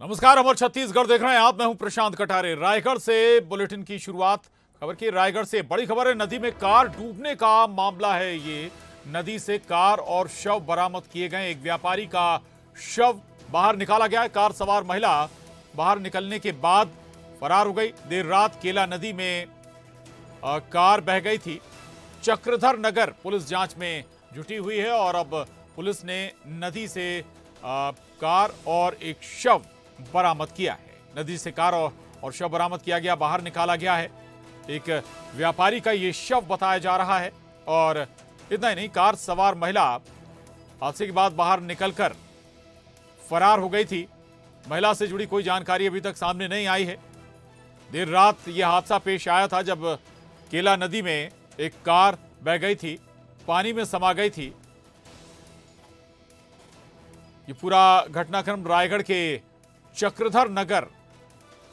नमस्कार, अमर छत्तीसगढ़ देख रहे हैं आप। मैं हूं प्रशांत कटारे। रायगढ़ से बुलेटिन की शुरुआत। खबर की रायगढ़ से बड़ी खबर है। नदी में कार डूबने का मामला है। ये नदी से कार और शव बरामद किए गए। एक व्यापारी का शव बाहर निकाला गया है। कार सवार महिला बाहर निकलने के बाद फरार हो गई। देर रात केला नदी में कार बह गई थी। चक्रधर नगर पुलिस जांच में जुटी हुई है और अब पुलिस ने नदी से कार और एक शव बरामद किया है। नदी से कार और शव बरामद किया गया, बाहर निकाला गया है। एक व्यापारी का ये शव बताया जा रहा है। और इतना ही नहीं, कार सवार महिला हादसे के बाद बाहर निकलकर फरार हो गई थी। महिला से जुड़ी कोई जानकारी अभी तक सामने नहीं आई है। देर रात यह हादसा पेश आया था जब केला नदी में एक कार बह गई थी, पानी में समा गई थी। ये पूरा घटनाक्रम रायगढ़ के चक्रधर नगर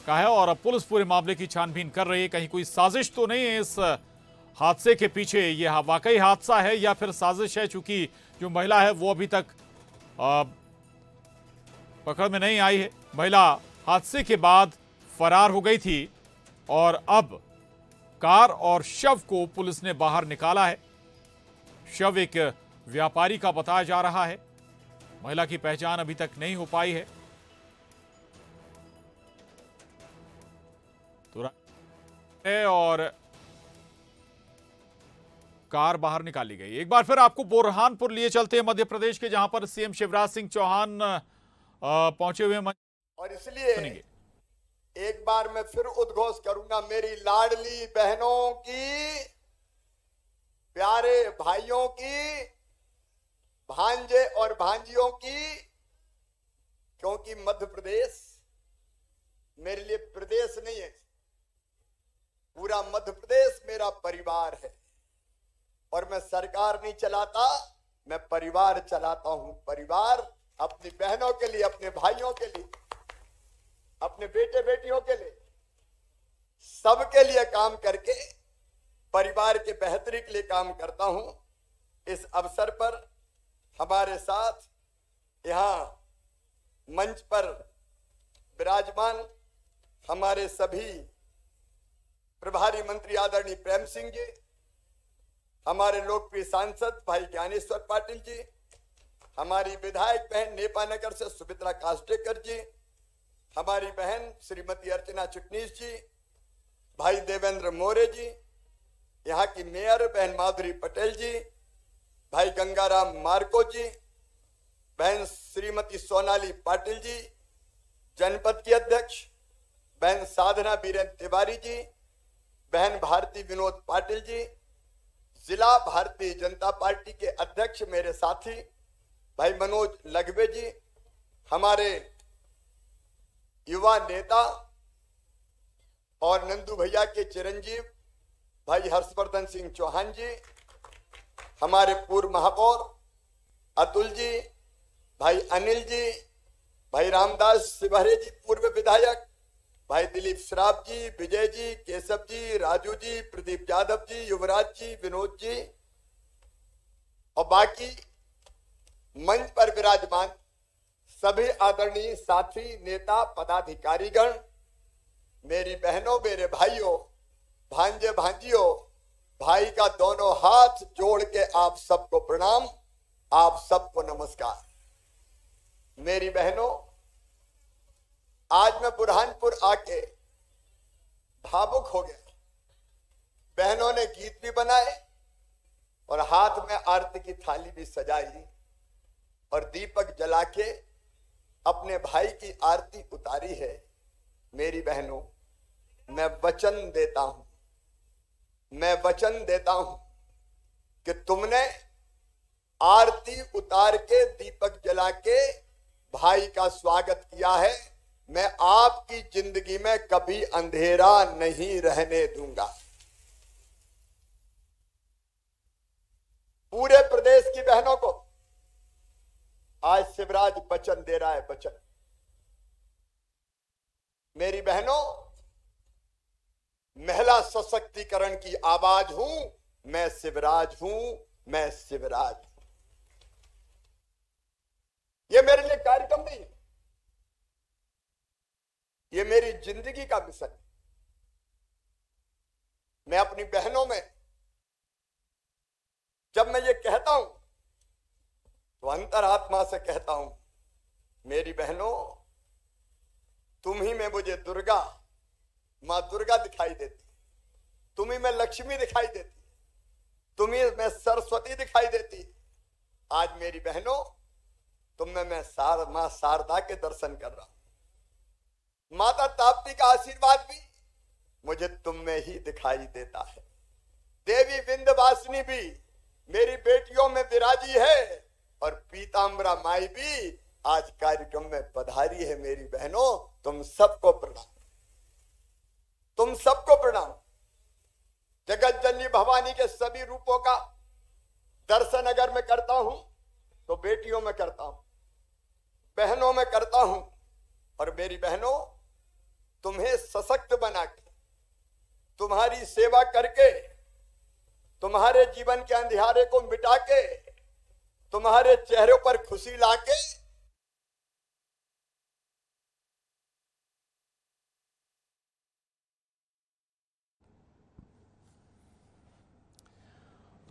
का है और अब पुलिस पूरे मामले की छानबीन कर रही है। कहीं कोई साजिश तो नहीं है इस हादसे के पीछे। यह वाकई हादसा है या फिर साजिश है? चूंकि जो महिला है वो अभी तक पकड़ में नहीं आई है। महिला हादसे के बाद फरार हो गई थी और अब कार और शव को पुलिस ने बाहर निकाला है। शव एक व्यापारी का बताया जा रहा है। महिला की पहचान अभी तक नहीं हो पाई है। और कार बाहर निकाली गई। एक बार फिर आपको बुरहानपुर लिए चलते हैं, मध्य प्रदेश के, जहां पर सीएम शिवराज सिंह चौहान पहुंचे हुए हैं। और इसलिए सुनिए। एक बार मैं फिर उद्घोष करूंगा, मेरी लाडली बहनों की, प्यारे भाइयों की, भांजे और भांजियों की, क्योंकि मध्य प्रदेश मेरे लिए प्रदेश नहीं है, पूरा मध्य प्रदेश मेरा परिवार है। और मैं सरकार नहीं चलाता, मैं परिवार चलाता हूं। परिवार अपनी बहनों के लिए, अपने भाइयों के लिए, अपने बेटे बेटियों के लिए, सबके लिए काम करके परिवार के बेहतरी के लिए काम करता हूं। इस अवसर पर हमारे साथ यहां मंच पर विराजमान हमारे सभी प्रभारी मंत्री आदरणीय प्रेम सिंह जी, हमारे लोकप्रिय सांसद भाई ज्ञानेश्वर पाटिल जी, हमारी विधायक बहन नेपानगर से सुमित्रा कास्टेकर जी, हमारी बहन श्रीमती अर्चना चिटनीस जी, भाई देवेंद्र मोरे जी, यहाँ की मेयर बहन माधुरी पटेल जी, भाई गंगाराम मार्को जी, बहन श्रीमती सोनाली पाटिल जी, जनपद की अध्यक्ष बहन साधना बीरेन तिवारी जी, बहन भारती विनोद पाटिल जी, जिला भारतीय जनता पार्टी के अध्यक्ष मेरे साथी भाई मनोज लगवे जी, हमारे युवा नेता और नंदू भैया के चिरंजीव भाई हर्षवर्धन सिंह चौहान जी, हमारे पूर्व महापौर अतुल जी, भाई अनिल जी, भाई रामदास सिवहरे जी पूर्व विधायक, भाई दिलीप श्राफ जी, विजय जी, केशव जी, राजू जी, प्रदीप यादव जी, युवराज जी, विनोद जी और बाकी मंच पर विराजमान सभी आदरणीय साथी, नेता, पदाधिकारीगण, मेरी बहनों, मेरे भाइयों, भांजे भांजियों, भाई का दोनों हाथ जोड़ के आप सबको प्रणाम, आप सबको नमस्कार। मेरी बहनों, आज मैं बुरहानपुर आके भावुक हो गया। बहनों ने गीत भी बनाए और हाथ में आरती की थाली भी सजाई और दीपक जला के अपने भाई की आरती उतारी है। मेरी बहनों, मैं वचन देता हूं, मैं वचन देता हूं कि तुमने आरती उतार के दीपक जला के भाई का स्वागत किया है। मैं आपकी जिंदगी में कभी अंधेरा नहीं रहने दूंगा। पूरे प्रदेश की बहनों को आज शिवराज वचन दे रहा है। वचन, मेरी बहनों, महिला सशक्तिकरण की आवाज हूं मैं, शिवराज हूं मैं, शिवराज हूं। ये मेरे लिए कार्यक्रम नहीं है, ये मेरी जिंदगी का मिशन है। मैं अपनी बहनों में जब मैं ये कहता हूं तो अंतरात्मा से कहता हूं, मेरी बहनों, तुम ही में मुझे दुर्गा, मां दुर्गा दिखाई देती, तुम ही में लक्ष्मी दिखाई देती, तुम ही में सरस्वती दिखाई देती। आज मेरी बहनों, तुम में मैं मां शारदा के दर्शन कर रहा हूं। माता ताप्ती का आशीर्वाद भी मुझे तुम में ही दिखाई देता है। देवी विंध्यवासिनी भी मेरी बेटियों में विराजी है और पीताम्बरा माई भी आज कार्यक्रम में पधारी है। मेरी बहनों, तुम सबको प्रणाम, तुम सबको प्रणाम। जगत जननी भवानी के सभी रूपों का दर्शन अगर मैं करता हूं तो बेटियों में करता हूं, बहनों में करता हूं। और मेरी बहनों, तुम्हें सशक्त बना के, तुम्हारी सेवा करके, तुम्हारे जीवन के अंधियारे को मिटा के, तुम्हारे चेहरों पर खुशी लाके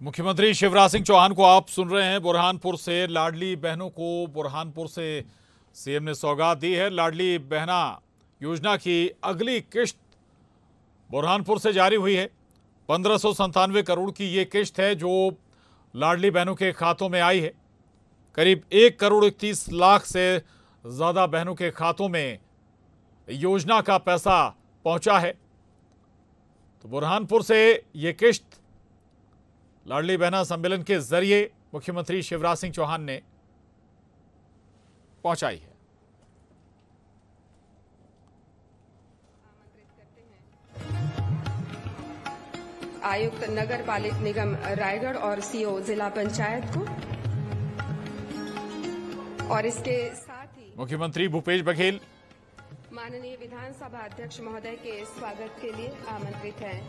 मुख्यमंत्री शिवराज सिंह चौहान को आप सुन रहे हैं। बुरहानपुर से लाडली बहनों को बुरहानपुर से सीएम ने सौगात दी है। लाडली बहना योजना की अगली किश्त बुरहानपुर से जारी हुई है। 1597 करोड़ की ये किश्त है जो लाडली बहनों के खातों में आई है। करीब 1 करोड़ 31 लाख से ज़्यादा बहनों के खातों में योजना का पैसा पहुंचा है। तो बुरहानपुर से ये किश्त लाडली बहना सम्मेलन के जरिए मुख्यमंत्री शिवराज सिंह चौहान ने पहुंचाई है। आयुक्त नगर पालिक निगम रायगढ़ और सीओ जिला पंचायत को, और इसके साथ ही मुख्यमंत्री भूपेश बघेल माननीय विधानसभा अध्यक्ष महोदय के स्वागत के लिए आमंत्रित हैं।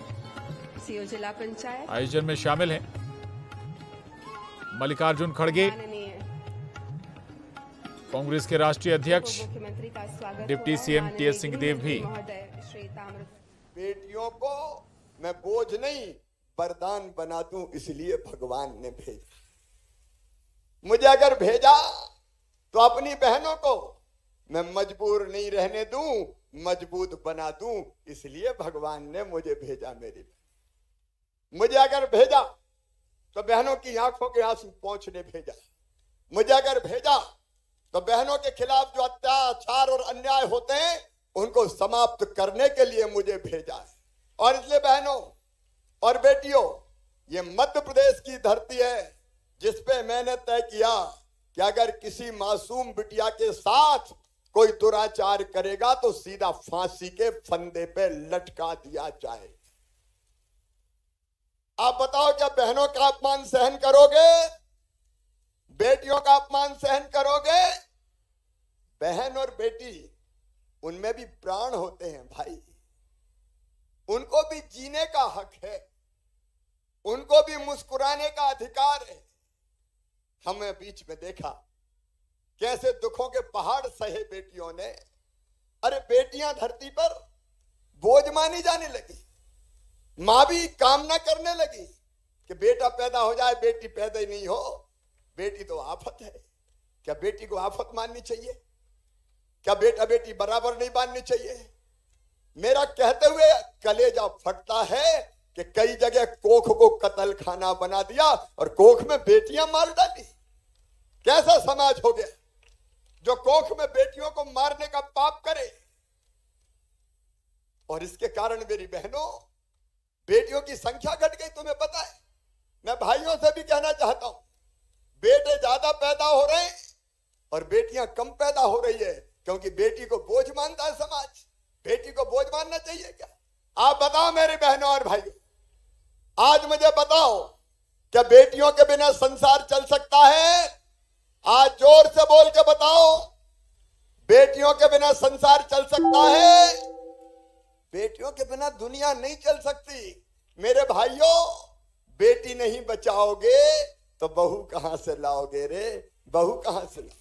सीओ जिला पंचायत आयोजन में शामिल हैं मल्लिकार्जुन खड़गे, माननीय कांग्रेस के राष्ट्रीय अध्यक्ष, मुख्यमंत्री का स्वागत डिप्टी होगा। सीएम माननीय टीएस सिंहदेव भी। महोदय श्री ताम्र बेटियों को मैं बोझ नहीं वरदान बना दूं, इसलिए भगवान ने भेजा। मुझे अगर भेजा तो अपनी बहनों को मैं मजबूर नहीं रहने दूं, मजबूत बना दूं, इसलिए भगवान ने मुझे भेजा। मुझे अगर भेजा तो बहनों की आंखों के आंसू पोंछने भेजा। मुझे अगर भेजा तो बहनों के खिलाफ जो अत्याचार और अन्याय होते हैं उनको समाप्त करने के लिए मुझे भेजा है। और इसलिए बहनों और बेटियों, ये मध्य प्रदेश की धरती है जिस पे मैंने तय किया कि अगर किसी मासूम बिटिया के साथ कोई दुराचार करेगा तो सीधा फांसी के फंदे पे लटका दिया जाए। आप बताओ, क्या बहनों का अपमान सहन करोगे? बेटियों का अपमान सहन करोगे? बहन और बेटी, उनमें भी प्राण होते हैं भाई, उनको भी जीने का हक है, उनको भी मुस्कुराने का अधिकार है। हमें बीच में देखा कैसे दुखों के पहाड़ सहे बेटियों ने। अरे बेटियां धरती पर बोझ मानी जाने लगी। मां भी कामना करने लगी कि बेटा पैदा हो जाए, बेटी पैदा ही नहीं हो, बेटी तो आफत है। क्या बेटी को आफत माननी चाहिए? क्या बेटा बेटी बराबर नहीं माननी चाहिए? मेरा कहते हुए कलेजा फटता है कि कई जगह कोख को कत्ल खाना बना दिया और कोख में बेटियां मार डाली। कैसा समाज हो गया जो कोख में बेटियों को मारने का पाप करे? और इसके कारण मेरी बहनों, बेटियों की संख्या घट गई। तुम्हें पता है, मैं भाइयों से भी कहना चाहता हूं, बेटे ज्यादा पैदा हो रहे हैं और बेटियां कम पैदा हो रही है, क्योंकि बेटी को बोझ मानता है समाज। बेटी को बोझ मानना चाहिए क्या? आप बताओ मेरी बहनों और भाइयों, आज मुझे बताओ, क्या बेटियों के बिना संसार चल सकता है? आज जोर से बोल के बताओ, बेटियों के बिना संसार चल सकता है? बेटियों के बिना दुनिया नहीं चल सकती। मेरे भाइयों, बेटी नहीं बचाओगे तो बहू कहां से लाओगे रे? बहू कहां से लाओगे?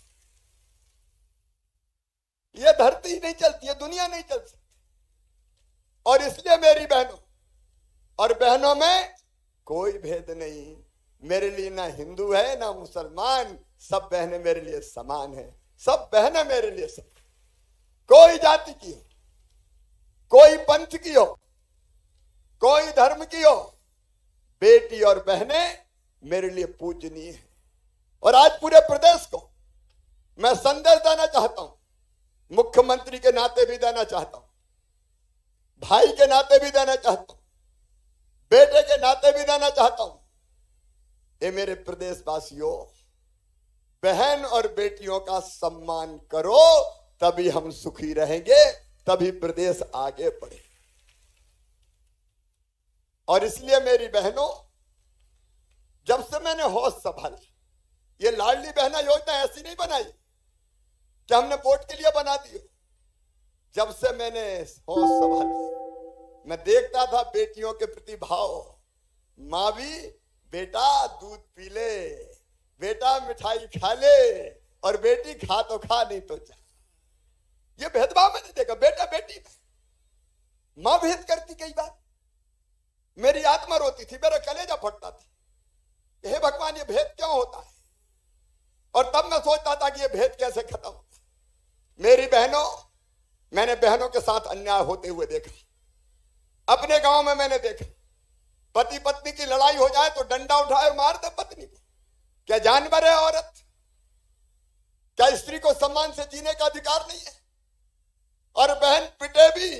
ये धरती ही नहीं चलती, ये दुनिया नहीं चल सकती। और इसलिए मेरी बहनों और बहनों में कोई भेद नहीं। मेरे लिए ना हिंदू है ना मुसलमान, सब बहनें मेरे लिए समान है। सब बहनें मेरे लिए सब, कोई जाति की हो, कोई पंथ की हो, कोई धर्म की हो, बेटी और बहनें मेरे लिए पूजनीय है। और आज पूरे प्रदेश को मैं संदेश देना चाहता हूं, मुख्यमंत्री के नाते भी देना चाहता हूं, भाई के नाते भी देना चाहता हूं, बेटे के नाते भी देना चाहता हूं। ये मेरे प्रदेशवासियों, बहन और बेटियों का सम्मान करो, तभी हम सुखी रहेंगे, तभी प्रदेश आगे बढ़े। और इसलिए मेरी बहनों, जब से मैंने होश संभाली, ये लाडली बहना योजना ऐसी नहीं बनाई कि हमने वोट के लिए बना दी। जब से मैंने होश संभाली, मैं देखता था बेटियों के प्रति भाव। माँ भी, बेटा दूध पी ले, बेटा मिठाई खा ले, और बेटी खा तो खा नहीं तो जा। ये भेदभाव मैंने देखा बेटा बेटी में। माँ भेद करती कई बार, मेरी आत्मा रोती थी, मेरा कलेजा फटता था, हे भगवान ये भेद क्यों होता है। और तब मैं सोचता था कि ये भेद कैसे खत्म होगा। मेरी बहनों, मैंने बहनों के साथ अन्याय होते हुए देखा। अपने गांव में मैंने देखा, पति पत्नी की लड़ाई हो जाए तो डंडा उठाए मार दे पत्नी को। क्या जानवर है औरत? क्या स्त्री को सम्मान से जीने का अधिकार नहीं है? और बहन पिटे भी,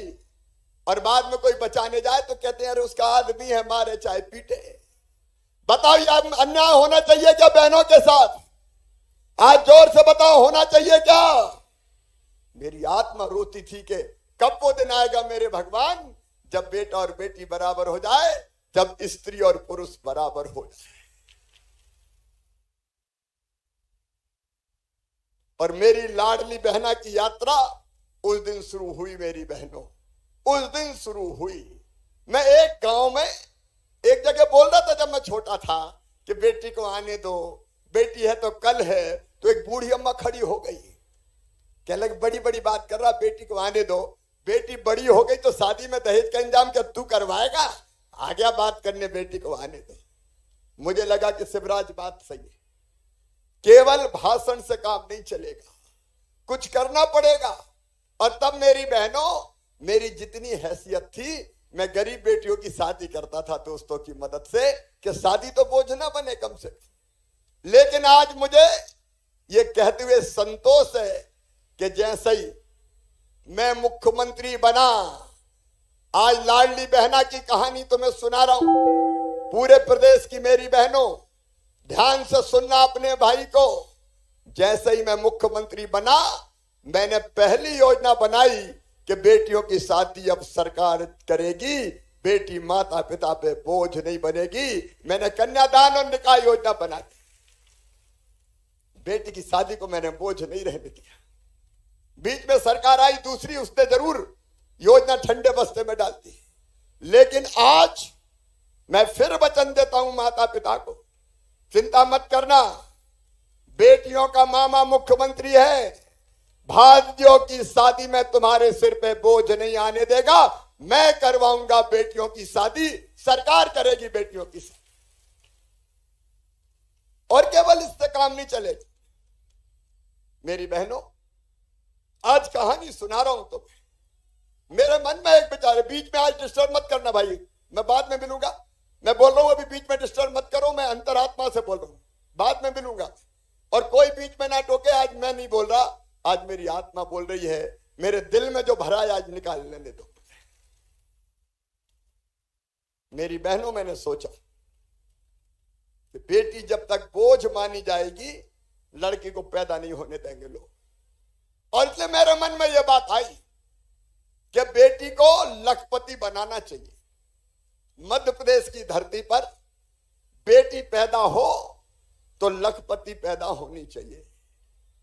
और बाद में कोई बचाने जाए तो कहते हैं अरे उसका आदमी है, मारे चाहे पीटे। बताओ ये अन्याय होना चाहिए क्या बहनों के साथ? आज जोर से बताओ, होना चाहिए क्या? मेरी आत्मा रोती थी कि कब वो दिन आएगा मेरे भगवान जब बेटा और बेटी बराबर हो जाए, जब स्त्री और पुरुष बराबर हो जाए। और मेरी लाडली बहना की यात्रा उस दिन शुरू हुई। मेरी बहनों, उस दिन शुरू हुई। मैं एक गांव में एक जगह बोल रहा था जब मैं छोटा था कि बेटी को आने दो, बेटी है तो कल है। तो एक बूढ़ी अम्मा खड़ी हो गई, कहने लगी बड़ी बड़ी बात कर रहा, बेटी को आने दो। बेटी बड़ी हो गई तो शादी में दहेज का इंतजाम क्या तू करवाएगा? आ गया बात करने, बेटी को आने दो। मुझे लगा कि शिवराज बात सही है, केवल भाषण से काम नहीं चलेगा, कुछ करना पड़ेगा। और तब मेरी बहनों, मेरी जितनी हैसियत थी, मैं गरीब बेटियों की शादी करता था दोस्तों की मदद से, कि शादी तो बोझ ना बने कम से कम। लेकिन आज मुझे ये कहते हुए संतोष है कि जैसे ही मैं मुख्यमंत्री बना, आज लाडली बहना की कहानी तो मैं सुना रहा हूं। पूरे प्रदेश की मेरी बहनों, ध्यान से सुनना अपने भाई को। जैसे ही मैं मुख्यमंत्री बना, मैंने पहली योजना बनाई कि बेटियों की शादी अब सरकार करेगी, बेटी माता पिता पे बोझ नहीं बनेगी। मैंने कन्यादान और निकाह योजना बना दी। बेटी की शादी को मैंने बोझ नहीं रहने दिया। बीच में सरकार आई दूसरी, उसने जरूर योजना ठंडे बस्ते में डाल दी। लेकिन आज मैं फिर वचन देता हूं माता पिता को, चिंता मत करना, बेटियों का मामा मुख्यमंत्री है, भाइयों की शादी में तुम्हारे सिर पे बोझ नहीं आने देगा। मैं करवाऊंगा बेटियों की शादी, सरकार करेगी बेटियों की शादी। और केवल इससे काम नहीं चलेगा। मेरी बहनों, आज कहानी सुना रहा हूं तुम्हें। मेरे मन में एक विचार है, बीच में आज डिस्टर्ब मत करना भाई, मैं बाद में मिलूंगा। मैं बोल रहा हूं अभी बीच में डिस्टर्ब मत करो, मैं अंतरात्मा से बोल रहा हूं, बाद में मिलूंगा। और कोई बीच में ना टोके, आज मैं नहीं बोल रहा, आज मेरी आत्मा बोल रही है। मेरे दिल में जो भरा है आज निकाल लेने दो। मेरी बहनों, मैंने सोचा कि बेटी जब तक बोझ मानी जाएगी, लड़की को पैदा नहीं होने देंगे लोग। और इसलिए मेरे मन में यह बात आई कि बेटी को लखपति बनाना चाहिए। मध्य प्रदेश की धरती पर बेटी पैदा हो तो लखपति पैदा होनी चाहिए।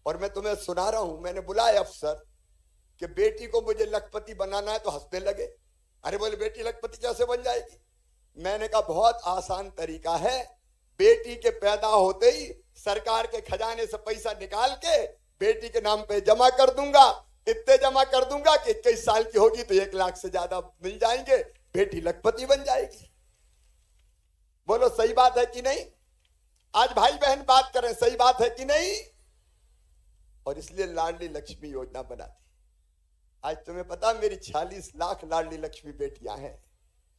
और मैं तुम्हें सुना रहा हूं, मैंने बुलाया अफसर कि बेटी को मुझे लखपति बनाना है, तो हंसने लगे। अरे बोले बेटी लखपति कैसे बन जाएगी? मैंने कहा बहुत आसान तरीका है, बेटी के पैदा होते ही सरकार के खजाने से पैसा निकाल के बेटी के नाम पे जमा कर दूंगा। इतने जमा कर दूंगा कि 21 साल की होगी तो 1 लाख से ज्यादा मिल जाएंगे, बेटी लखपति बन जाएगी। बोलो सही बात है कि नहीं? आज भाई बहन बात करें, सही बात है कि नहीं? और इसलिए लाडली लक्ष्मी योजना बना दी। आज तुम्हें पता मेरी 46 लाख लाडली लक्ष्मी बेटियां हैं,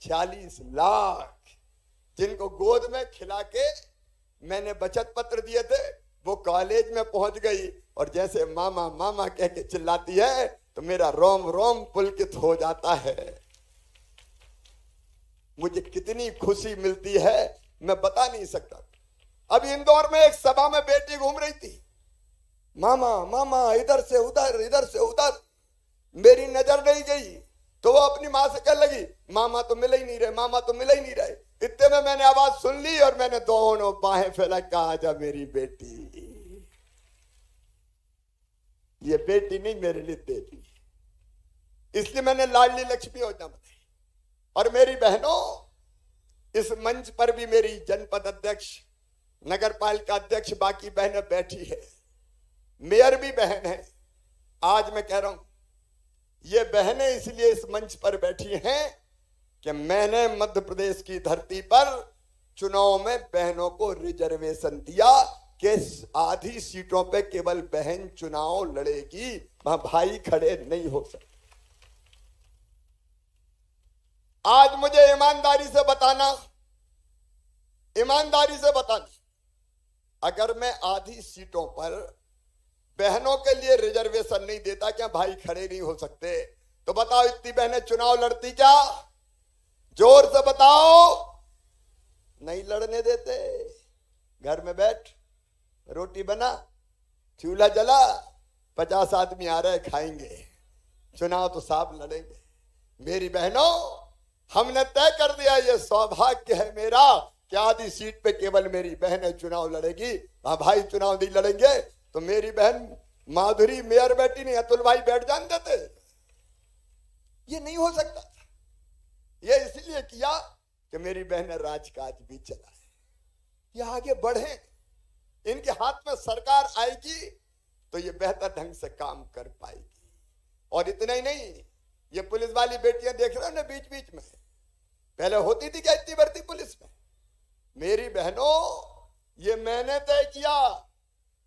46 लाख, जिनको गोद में खिला के मैंने बचत पत्र दिए थे, वो कॉलेज में पहुंच गई और जैसे मामा मामा कह के चिल्लाती है तो मेरा रोम रोम पुलकित हो जाता है। मुझे कितनी खुशी मिलती है मैं बता नहीं सकता। अभी इंदौर में एक सभा में बेटी घूम रही थी, मामा मामा इधर से उधर इधर से उधर, मेरी नजर नहीं गई तो वो अपनी मां से कहने लगी मामा तो मिल ही नहीं रहे, मामा तो मिल ही नहीं रहे। इतने में मैंने आवाज सुन ली और मैंने दोनों बाहें फैला, कहा आजा मेरी बेटी। ये बेटी नहीं मेरे लिए देवी, इसलिए मैंने लाडली लक्ष्मी योजना बताई। और मेरी बहनों, इस मंच पर भी मेरी जनपद अध्यक्ष, नगर पालिका अध्यक्ष, बाकी बहनें बैठी है, मेयर भी बहन है। आज मैं कह रहा हूं ये बहनें इसलिए इस मंच पर बैठी हैं कि मैंने मध्य प्रदेश की धरती पर चुनाव में बहनों को रिजर्वेशन दिया कि आधी सीटों पे केवल बहन चुनाव लड़ेगी, वहां भाई खड़े नहीं हो सकते। आज मुझे ईमानदारी से बताना, अगर मैं आधी सीटों पर बहनों के लिए रिजर्वेशन नहीं देता, क्या भाई खड़े नहीं हो सकते? तो बताओ इतनी बहनें चुनाव लड़ती क्या? जोर से बताओ। नहीं लड़ने देते। घर में बैठ, रोटी बना, चूल्हा जला, 50 आदमी आ रहे खाएंगे, चुनाव तो साफ लड़ेंगे। मेरी बहनों, हमने तय कर दिया, ये सौभाग्य है मेरा कि आधी सीट पे केवल मेरी बहनें चुनाव लड़ेगी, वहां भाई चुनाव नहीं लड़ेंगे। तो मेरी बहन माधुरी मेयर बैठी नहीं, अतुल भाई बैठ जान देते? ये नहीं हो सकता। ये इसलिए किया कि मेरी बहन राजकाज भी चला है, ये आगे बढ़े, इनके हाथ में सरकार आएगी तो ये बेहतर ढंग से काम कर पाएगी। और इतना ही नहीं, ये पुलिस वाली बेटियां देख रहे हो ना बीच बीच में, पहले होती थी क्या इतनी भर्ती पुलिस में? मेरी बहनों, ये मैंने तय किया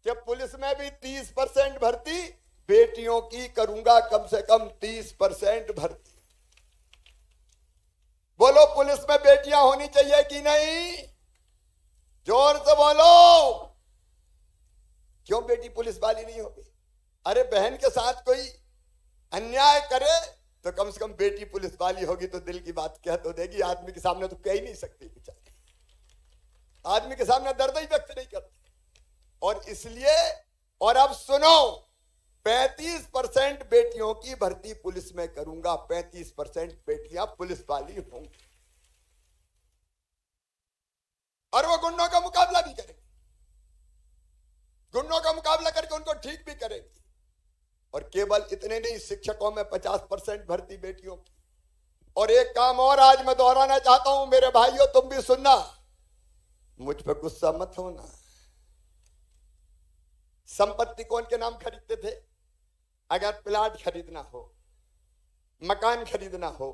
कि पुलिस में भी 30% भर्ती बेटियों की करूंगा, कम से कम 30% भर्ती। बोलो पुलिस में बेटियां होनी चाहिए कि नहीं? जोर से बोलो। क्यों बेटी पुलिस वाली नहीं होगी? अरे बहन के साथ कोई अन्याय करे तो कम से कम बेटी पुलिस वाली होगी तो दिल की बात कह तो देगी। आदमी के सामने तो कह ही नहीं सकती बेचारी, आदमी के सामने दर्द ही व्यक्त नहीं करती। और इसलिए, और अब सुनो, 35% बेटियों की भर्ती पुलिस में करूंगा, 35% बेटियां पुलिस वाली होंगी। और वो गुंडों का मुकाबला भी करेंगी, गुंडों का मुकाबला करके उनको ठीक भी करेंगी। और केवल इतने नहीं, शिक्षकों में 50% भर्ती बेटियों की। और एक काम और आज मैं दोहराना चाहता हूं, मेरे भाइयों तुम भी सुनना, मुझ पर गुस्सा मत होना। संपत्ति कौन के नाम खरीदते थे? अगर प्लाट खरीदना हो, मकान खरीदना हो,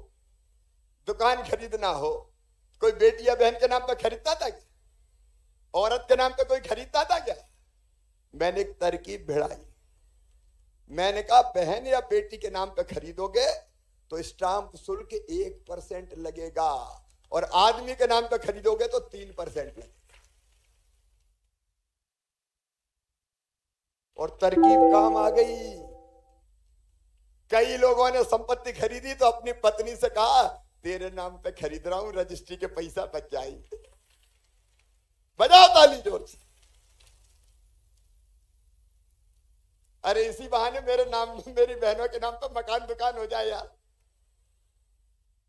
दुकान खरीदना हो, कोई बेटी या बहन के नाम पे खरीदता था क्या? औरत के नाम पे कोई खरीदता था क्या? मैंने एक तरकीब भिड़ाई, मैंने कहा बहन या बेटी के नाम पे खरीदोगे तो स्टाम्प शुल्क 1% लगेगा, और आदमी के नाम पे खरीदोगे तो 3% लगेगा। और तरकीब काम आ गई। कई लोगों ने संपत्ति खरीदी तो अपनी पत्नी से कहा तेरे नाम पे खरीद रहा हूं, रजिस्ट्री के पैसा बच जाएंगे। बजाओ ताली जोर से। अरे इसी बहाने मेरे नाम, मेरी बहनों के नाम पे मकान दुकान हो जाए यार।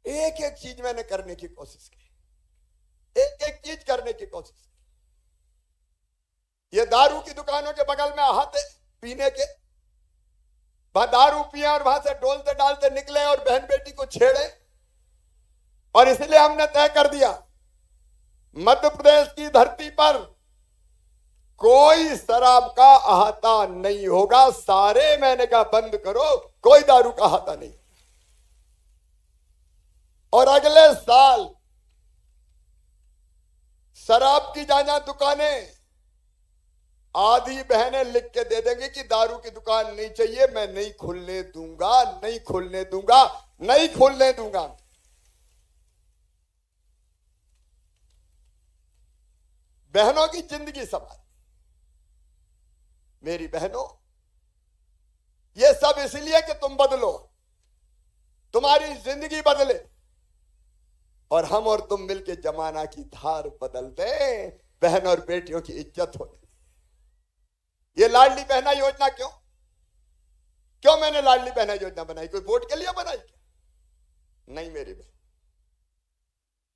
एक एक चीज मैंने करने की कोशिश की, एक एक चीज करने की कोशिश की। ये दारू की दुकानों के बगल में हाथे पीने के, वहां दारू पिए और वहां से डोलते डालते निकले और बहन बेटी को छेड़े। और इसलिए हमने तय कर दिया, मध्य प्रदेश की धरती पर कोई शराब का अहाता नहीं होगा। सारे मैंने कहा बंद करो, कोई दारू का अहाता नहीं। और अगले साल शराब की जहां दुकानें, आधी बहनें लिख के दे देंगे कि दारू की दुकान नहीं चाहिए, मैं नहीं खुलने दूंगा, नहीं खुलने दूंगा, नहीं खुलने दूंगा। बहनों की जिंदगी सवार। मेरी बहनों, ये सब इसलिए कि तुम बदलो, तुम्हारी जिंदगी बदले और हम और तुम मिलके जमाना की धार बदल दें, बहन और बेटियों की इज्जत हो। ये लाडली बहना योजना क्यों मैंने लाडली बहना योजना बनाई? कोई वोट के लिए बनाई क्या? नहीं मेरी बहन,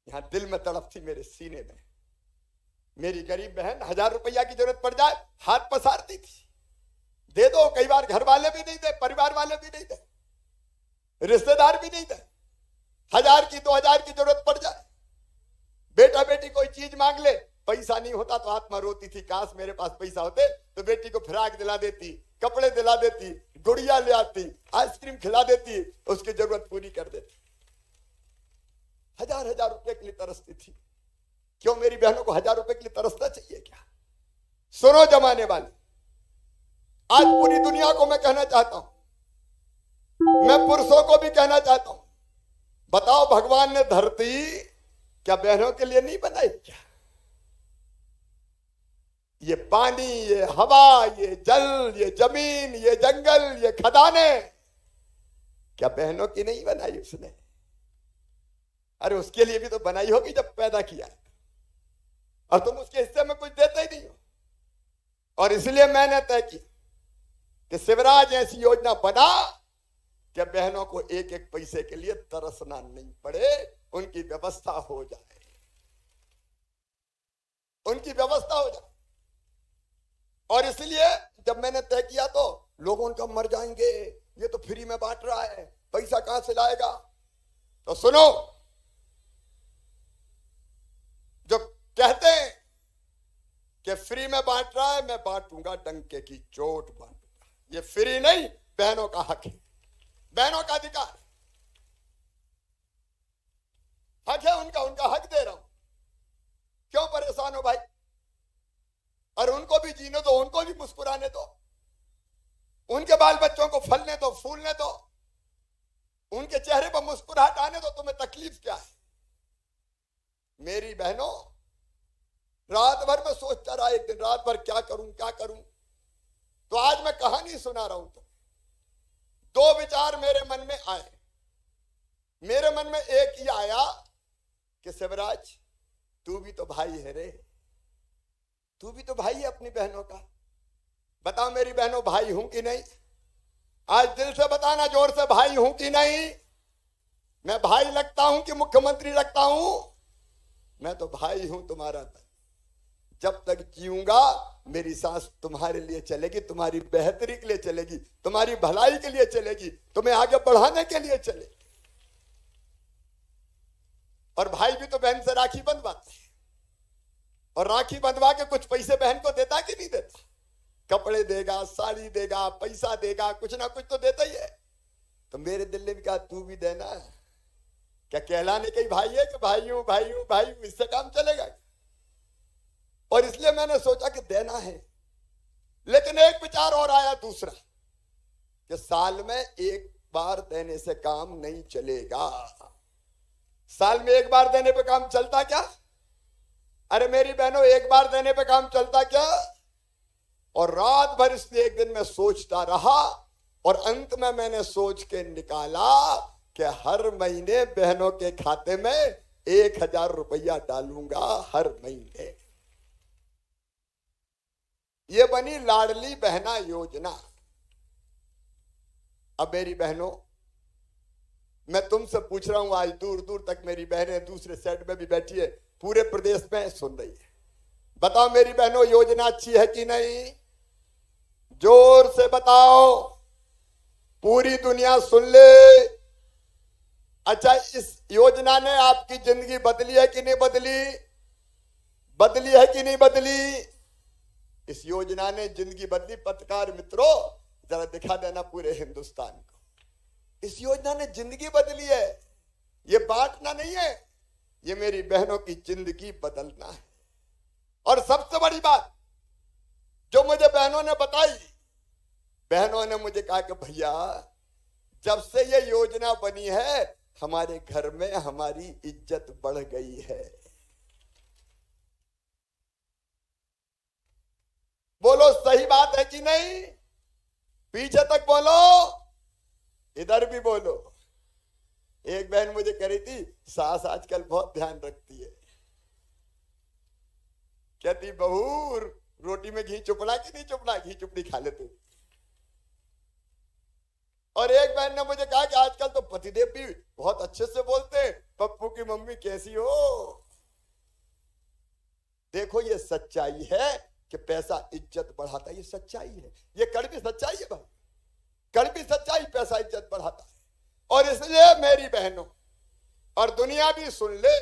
यहां दिल में तड़प थी मेरे सीने में। मेरी गरीब बहन 1000 रुपया की जरूरत पड़ जाए हाथ पसारती थी, दे दो। कई बार घर वाले भी नहीं दे, परिवार वाले भी नहीं दे, रिश्तेदार भी नहीं दे। 1000 की 2000 की जरूरत पड़ जाए, बेटा बेटी कोई चीज मांग ले, पैसा नहीं होता तो आत्मा रोती थी, काश मेरे पास पैसा होते तो बेटी को फ्राक दिला देती, कपड़े दिला देती, गुड़िया ले आती, आइसक्रीम खिला देती, उसकी जरूरत पूरी कर देती। 1000 रुपए के लिए तरसती थी। क्यों मेरी बहनों को 1000 रुपए के लिए तरसना चाहिए क्या? सुनो जमाने वाले, आज पूरी दुनिया को मैं कहना चाहता हूं, मैं पुरुषों को भी कहना चाहता हूं, बताओ भगवान ने धरती क्या बहनों के लिए नहीं बनाई क्या? ये पानी, ये हवा, ये जल, ये जमीन, ये जंगल, ये खदाने क्या बहनों की नहीं बनाई उसने? अरे उसके लिए भी तो बनाई होगी जब पैदा किया, और तुम उसके हिस्से में कुछ देते ही नहीं हो। और इसलिए मैंने तय की कि शिवराज ऐसी योजना बना कि बहनों को एक एक पैसे के लिए तरसना नहीं पड़े, उनकी व्यवस्था हो जाए, उनकी व्यवस्था हो जाए। और इसलिए जब मैंने तय किया तो लोगों का मर जाएंगे, ये तो फ्री में बांट रहा है, पैसा कहां से लाएगा? तो सुनो, जो कहते हैं कि फ्री में बांट रहा है, मैं बांटूंगा डंके की चोट बांटूंगा। ये फ्री नहीं, बहनों का हक है, बहनों का अधिकार, हक है उनका, उनका हक दे रहा हूं। क्यों परेशान हो भाई? और उनको भी जीने दो, उनको भी मुस्कुराने दो, उनके बाल बच्चों को फलने दो, फूलने दो, उनके चेहरे पर मुस्कुराहट आने दो। तुम्हें तकलीफ क्या है? मेरी बहनों, रात भर में सोचता रहा, एक दिन रात भर क्या करूं क्या करूं। तो आज मैं कहानी सुना रहा हूं। तो 2 विचार मेरे मन में आए। मेरे मन में एक ही आया कि शिवराज, तू भी तो भाई है रे, तू भी तो भाई है अपनी बहनों का। बताओ मेरी बहनों, भाई हूं कि नहीं? आज दिल से बताना जोर से, भाई हूं कि नहीं? मैं भाई लगता हूं कि मुख्यमंत्री लगता हूं? मैं तो भाई हूं तुम्हारा। जब तक जीऊंगा मेरी सांस तुम्हारे लिए चलेगी, तुम्हारी बेहतरी के लिए चलेगी, तुम्हारी भलाई के लिए चलेगी, तुम्हें आगे बढ़ाने के लिए चलेगी। और भाई भी तो बहन से राखी बंधवाते हैं, और राखी बंधवा के कुछ पैसे बहन को देता कि नहीं देता? कपड़े देगा, साड़ी देगा, पैसा देगा, कुछ ना कुछ तो देता ही है। तो मेरे दिल ने भी कहा तू भी देना। क्या कहलाने के भाई है कि भाई हूं भाई हूं भाई हूं, इससे काम चलेगा? और इसलिए मैंने सोचा कि देना है। लेकिन एक विचार और आया दूसरा, कि साल में एक बार देने से काम नहीं चलेगा। साल में एक बार देने पे काम चलता क्या? अरे मेरी बहनों, एक बार देने पे काम चलता क्या? और रात भर इसलिए एक दिन मैं सोचता रहा, और अंत में मैंने सोच के निकाला कि हर महीने बहनों के खाते में 1000 रुपया डालूंगा हर महीने। ये बनी लाडली बहना योजना। अब मेरी बहनों, मैं तुमसे पूछ रहा हूं, आज दूर दूर तक मेरी बहनें दूसरे साइड में भी बैठी है, पूरे प्रदेश में सुन रही है। बताओ मेरी बहनों, योजना अच्छी है कि नहीं? जोर से बताओ, पूरी दुनिया सुन ले। अच्छा, इस योजना ने आपकी जिंदगी बदली है कि नहीं बदली? बदली है कि नहीं बदली? इस योजना ने जिंदगी बदली। पत्रकार मित्रों, जरा दिखा देना पूरे हिंदुस्तान को। इस योजना ने जिंदगी बदली है। ये बांटना नहीं है, ये मेरी बहनों की जिंदगी बदलना है। और सबसे बड़ी बात जो मुझे बहनों ने बताई, बहनों ने मुझे कहा कि भैया जब से ये योजना बनी है हमारे घर में हमारी इज्जत बढ़ गई है। बोलो सही बात है कि नहीं? पीछे तक बोलो, इधर भी बोलो। एक बहन मुझे कह रही थी सास आजकल बहुत ध्यान रखती है। कहती बहू रोटी में घी चुपड़ा कि नहीं चुपड़ा? घी चुपड़ी खा लेते। और एक बहन ने मुझे कहा कि आजकल तो पतिदेव भी बहुत अच्छे से बोलते हैं, पप्पू की मम्मी कैसी हो? देखो ये सच्चाई है कि पैसा इज्जत बढ़ाता है। ये सच्चाई है, ये कड़वी सच्चाई है भाई, कड़वी सच्चाई। पैसा इज्जत बढ़ाता है। और इसलिए मेरी बहनों और दुनिया भी सुन ले,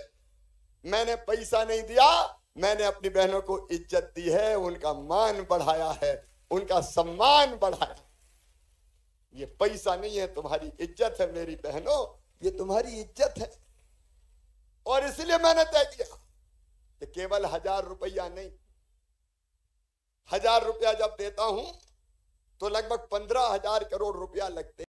मैंने पैसा नहीं दिया, मैंने अपनी बहनों को इज्जत दी है, उनका मान बढ़ाया है, उनका सम्मान बढ़ाया। ये पैसा नहीं है, तुम्हारी इज्जत है मेरी बहनों, ये तुम्हारी इज्जत है। और इसलिए मैंने तय किया कि केवल 1000 रुपया नहीं, 1000 रुपया जब देता हूं तो लगभग 15,000 करोड़ रुपया लगते